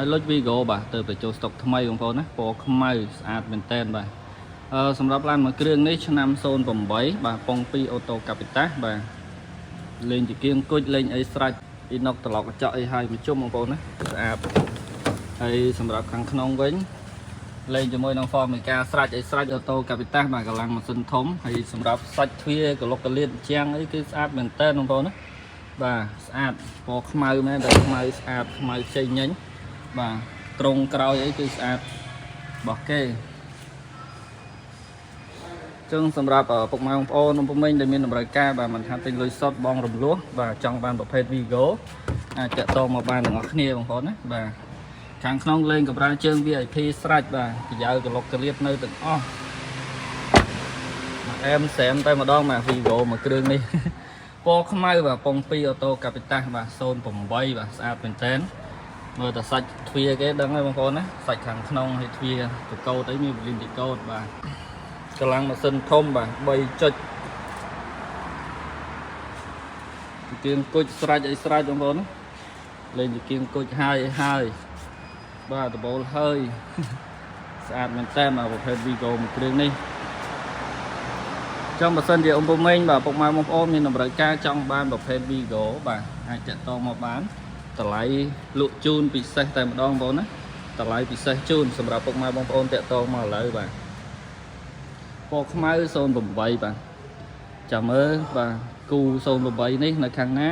ហើយលុច Vigo បាទទៅបញ្ចូលស្តុកថ្មីបងប្អូនណាពណ៌ខ្មៅស្អាតមែនតើបាទសម្រាប់ឡានមួយគ្រឿងនេះឆ្នាំ08បាទប៉ុង2អូតូកាពីតាបាទលេងជាគៀងគុជលេងអីស្រេចអ៊ីណុកត្រឡប់កញ្ចក់អីហើយមួយជុំបងប្អូនណាស្អាតហើយសម្រាប់ខាងក្នុងវិញលេងជាមួយនឹង Formica ស្រេចអីស្រេចអូតូកាពីតាបាទកម្លាំងម៉ាស៊ីនធំហើយសម្រាប់សាច់ទ្វារកលុកកលៀតជាងអីគឺស្អាតមែនតើបងប្អូនណាបាទស្អាតពណ៌ខ្មៅមែនតែខ្មៅស្អាតខ្មៅខ្ចីញញបាទត្រង់ក្រោយអីគឺស្អាតរបស់គេចឹងសម្រាប់ពុកម៉ែបងប្អូនពុកមីងដែលមានតម្រូវការបាទមិនថាទិញលុយសុទ្ធបងរំលោះបាទចង់បានប្រភេទ Vigo អាចតាក់ទងមកបានទាំងអស់គ្នាបងប្អូនណាបាទខាងក្នុងលេងកម្រាលជើង VIP ស្រេចបាទប្រយោលកលុកកលៀតនៅទាំងអស់អែមសែមតែម្ដងបាទ Vigo មួយគ្រឿងនេះពណ៌ខ្មៅបាទប៉ុង2អូតូកាពីតាបាទ08បាទស្អាតមែនតើមើលតែសាច់ទ្វារគេដឹងហើយបងប្អូនណាសាច់ខាងក្នុងហើយទ្វារបកោតអីមានបលីនបកោតបាទកម្លាំងម៉ាស៊ីនធំបាទ3ចុចគៀងគុជស្រេចអីស្រេចបងប្អូនណាលេងគៀងគុជហើយបាទដបូលហើយស្អាតមែនតើមកប្រភេទ Vigo មួយគ្រឿងនេះចង់បើសិនជាពុកម៉ែបងប្អូនមានតម្រូវការចង់បានប្រភេទ Vigo បាទអាចតាក់ទងមកបានតម្លៃលក់ជូនពិសេសតែម្ដងបងប្អូនណាតម្លៃពិសេសជូនសម្រាប់ពុកម៉ែបងប្អូនតាក់ទងមកឥឡូវបាទពណ៌ខ្មៅ08បាទចាំមើលបាទគូ08នេះនៅខាងណា